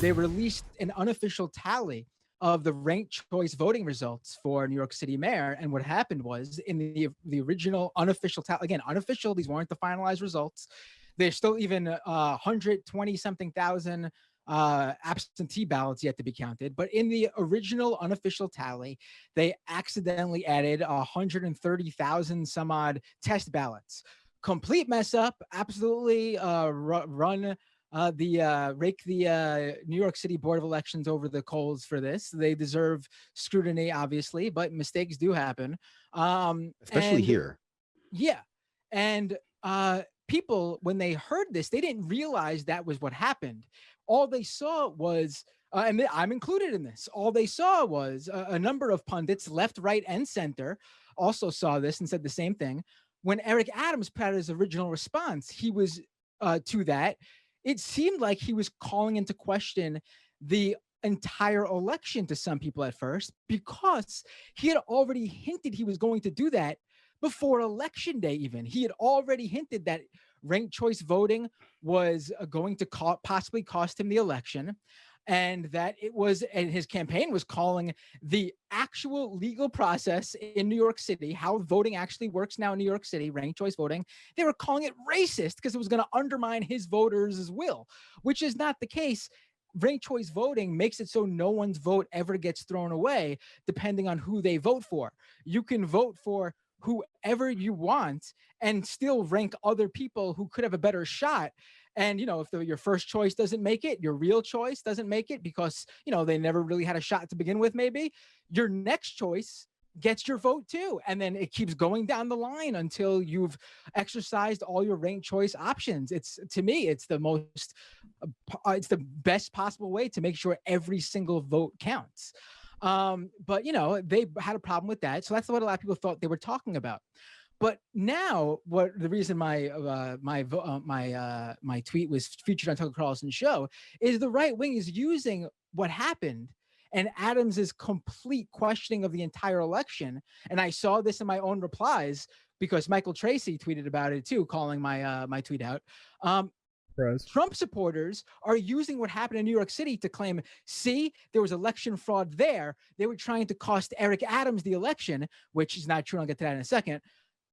they released an unofficial tally of the ranked choice voting results for New York City mayor. And what happened was in the original unofficial tally, again, unofficial, these weren't the finalized results. There's still even 120 something thousand absentee ballots yet to be counted. But in the original unofficial tally, they accidentally added 130,000 some odd test ballots. Complete mess up, absolutely run rake the New York City Board of Elections over the coals for this. They deserve scrutiny, obviously, but mistakes do happen. Especially And here. yeah, and people, when they heard this, they didn't realize that was what happened. All they saw was, and I'm included in this. All they saw was a number of pundits, left, right, and center, also saw this and said the same thing. When Eric Adams put out his original response, he was to that. It seemed like he was calling into question the entire election to some people at first, because he had already hinted he was going to do that before election day. Even he had already hinted that ranked choice voting was going to possibly cost him the election, and that it was, and his campaign was calling the actual legal process in New York City, how voting actually works now in New York City, ranked choice voting, they were calling it racist because it was going to undermine his voters' will, which is not the case. Ranked choice voting makes it so no one's vote ever gets thrown away depending on who they vote for. You can vote for whoever you want and still rank other people who could have a better shot. And, if your first choice doesn't make it, your real choice doesn't make it because, they never really had a shot to begin with, maybe your next choice gets your vote too. And then it keeps going down the line until you've exercised all your ranked choice options. To me, it's it's the best possible way to make sure every single vote counts. But they had a problem with that. So that's what a lot of people thought they were talking about. But now, what the reason my tweet was featured on Tucker Carlson's show is the right wing is using what happened and Adams's complete questioning of the entire election. And I saw this in my own replies because Michael Tracy tweeted about it too, calling my tweet out. Trump supporters are using what happened in New York City to claim, see, there was election fraud there. They were trying to cost Eric Adams the election, which is not true. I'll get to that in a second.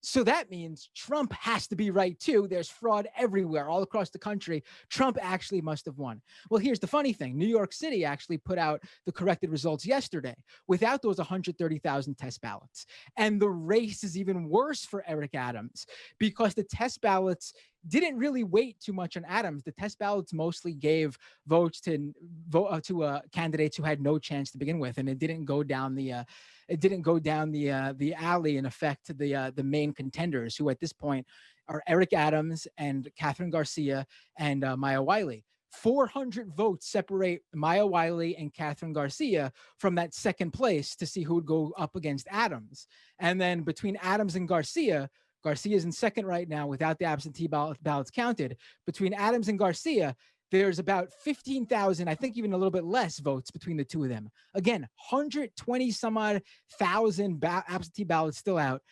So that means Trump has to be right too. There's fraud everywhere, all across the country. Trump actually must have won. Well, here's the funny thing. New York City actually put out the corrected results yesterday without those 130,000 test ballots. And the race is even worse for Eric Adams because the test ballots didn't really weight too much on Adams. The test ballots mostly gave votes to candidates who had no chance to begin with, and it didn't go down the alley and affect the main contenders, who at this point are Eric Adams and Catherine Garcia and Maya Wiley. 400 votes separate Maya Wiley and Catherine Garcia from that second place to see who would go up against Adams. And then between Adams and Garcia's in second right now without the absentee ballots counted. Between Adams and Garcia, there's about 15,000, I think even a little bit less votes between the two of them. Again, 120 some odd thousand absentee ballots still out.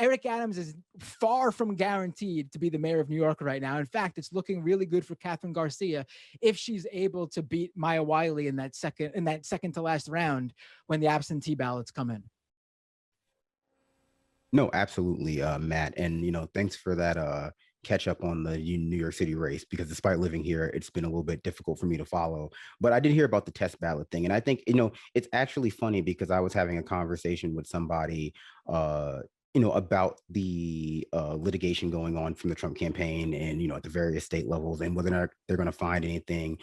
Eric Adams is far from guaranteed to be the mayor of New York right now. In fact, it's looking really good for Catherine Garcia if she's able to beat Maya Wiley in that second to last round when the absentee ballots come in. No, absolutely, Matt. And, thanks for that catch up on the New York City race, because despite living here, it's been a little bit difficult for me to follow. But I did hear about the test ballot thing. And I think, it's actually funny because I was having a conversation with somebody, about the litigation going on from the Trump campaign and, at the various state levels, and whether or not they're going to find anything,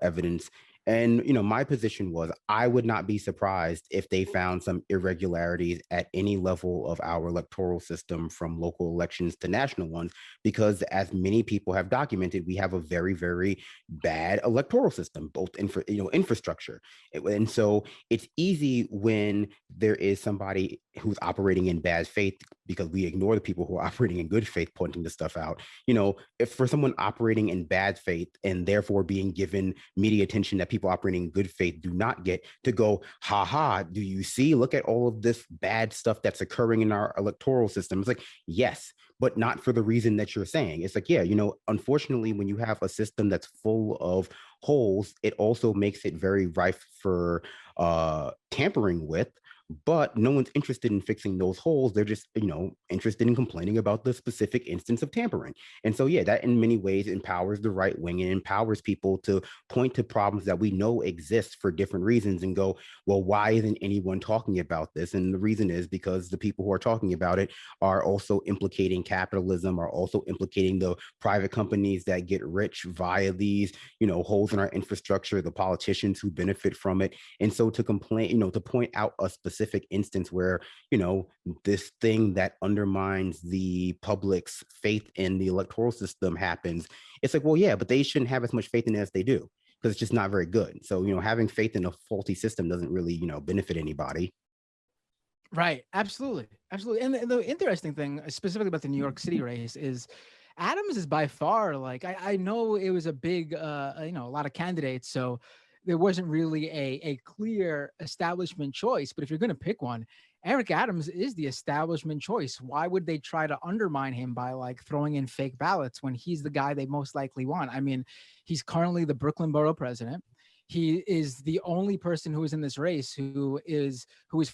evidence. And, my position was I would not be surprised if they found some irregularities at any level of our electoral system, from local elections to national ones, because as many people have documented, we have a very, very bad electoral system, both infrastructure. And so it's easy when there is somebody who's operating in bad faith, because we ignore the people who are operating in good faith, pointing this stuff out. If for someone operating in bad faith and therefore being given media attention that people operating in good faith do not get, to go, ha ha, do you see, look at all of this bad stuff that's occurring in our electoral system. It's like, yes, but not for the reason that you're saying. It's like, yeah, unfortunately, when you have a system that's full of holes, it also makes it very rife for tampering with. But no one's interested in fixing those holes. They're just, interested in complaining about the specific instance of tampering. And so, yeah, that in many ways empowers the right wing and empowers people to point to problems that we know exist for different reasons and go, well, why isn't anyone talking about this? And the reason is because the people who are talking about it are also implicating capitalism, are also implicating the private companies that get rich via these, holes in our infrastructure, the politicians who benefit from it. And so to complain, to point out a specific instance where, this thing that undermines the public's faith in the electoral system happens, it's like, well, yeah, but they shouldn't have as much faith in it as they do because it's just not very good. So, having faith in a faulty system doesn't really, benefit anybody. Right. Absolutely. Absolutely. And the interesting thing, specifically about the New York City race, is Adams is by far, like, I know it was a big, a lot of candidates. So there wasn't really a clear establishment choice. But if you're going to pick one, Eric Adams is the establishment choice. Why would they try to undermine him by like throwing in fake ballots when he's the guy they most likely want? I mean, he's currently the Brooklyn borough president. He is the only person who is in this race who is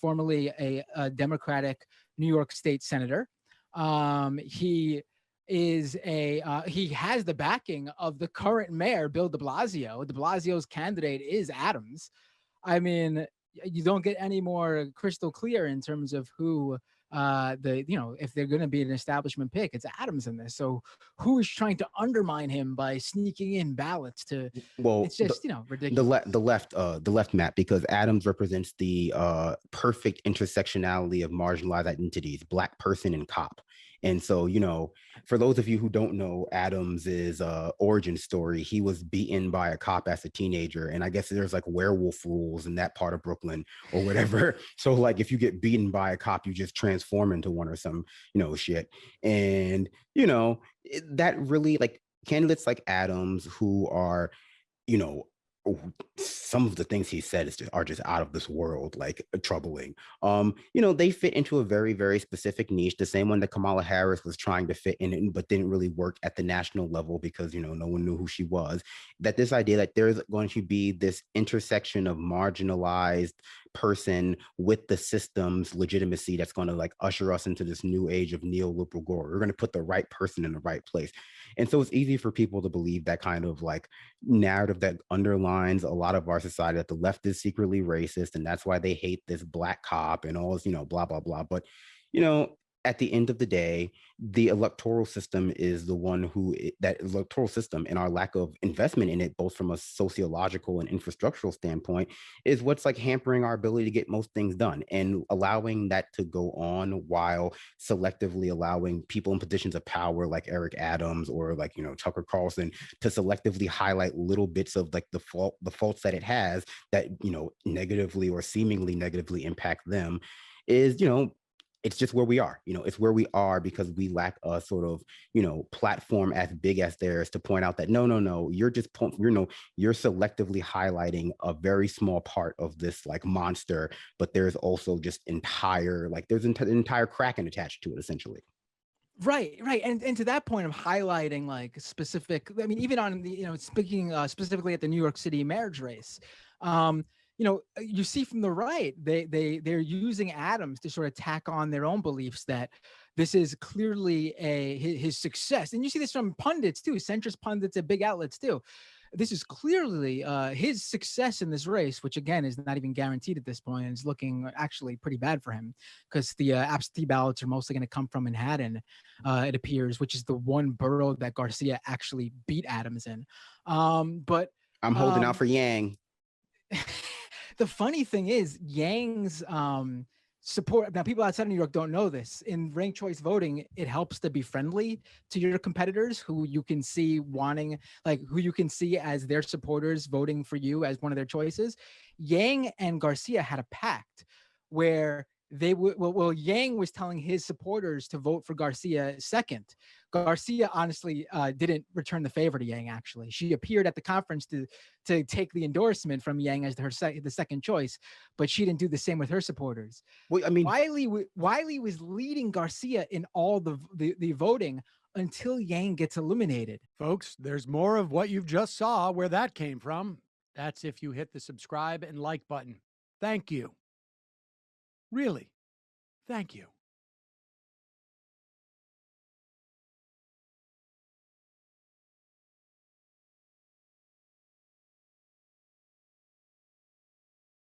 formerly a Democratic New York State senator. He is he has the backing of the current mayor, Bill de Blasio. De Blasio's candidate is Adams. I mean, you don't get any more crystal clear in terms of who if they're going to be an establishment pick, it's Adams in this. So who is trying to undermine him by sneaking in ballots to? Well, It's just ridiculous. The left map, because Adams represents the perfect intersectionality of marginalized identities, Black person and cop. And so, for those of you who don't know Adams's origin story, he was beaten by a cop as a teenager, and I guess there's like werewolf rules in that part of Brooklyn or whatever. So, like, if you get beaten by a cop, you just transform into one or some, shit. And that really, like, candidates like Adams, who are, you know, some of the things he said are just out of this world, like troubling. They fit into a very, very specific niche, the same one that Kamala Harris was trying to fit in, but didn't really work at the national level because, no one knew who she was. That this idea that there's going to be this intersection of marginalized person with the system's legitimacy that's going to like usher us into this new age of neoliberal glory. We're going to put the right person in the right place. And so it's easy for people to believe that kind of like narrative that underlines a lot of our society, that the left is secretly racist and that's why they hate this Black cop and all this, blah, blah, blah. But, at the end of the day, the electoral system is the one that electoral system and our lack of investment in it, both from a sociological and infrastructural standpoint, is what's like hampering our ability to get most things done, and allowing that to go on while selectively allowing people in positions of power like Eric Adams or like, Tucker Carlson to selectively highlight little bits of like the faults that it has that, negatively or seemingly negatively impact them is, it's just where we are. It's where we are because we lack a sort of, platform as big as theirs to point out that no, you're just, you're selectively highlighting a very small part of this like monster, but there's also just there's an entire Kraken attached to it, essentially. Right. And to that point of highlighting like specific, I mean, even on the, speaking specifically at the New York City marriage race, you see from the right, they're using Adams to sort of tack on their own beliefs that this is clearly his success. And you see this from pundits too, centrist pundits at big outlets too. This is clearly his success in this race, which again is not even guaranteed at this point, and is looking actually pretty bad for him because the absentee ballots are mostly going to come from Manhattan, it appears, which is the one borough that Garcia actually beat Adams in. But I'm holding out for Yang. The funny thing is, Yang's support. Now, people outside of New York don't know this. In ranked choice voting, it helps to be friendly to your competitors who you can see who you can see as their supporters voting for you as one of their choices. Yang and Garcia had a pact where well, Yang was telling his supporters to vote for Garcia second. Garcia honestly didn't return the favor to Yang. Actually, she appeared at the conference to take the endorsement from Yang as the second choice, but she didn't do the same with her supporters. Well, I mean, Wiley was leading Garcia in all the voting until Yang gets eliminated. Folks, there's more of what you've just saw where that came from. That's if you hit the subscribe and like button. Thank you. Really, thank you.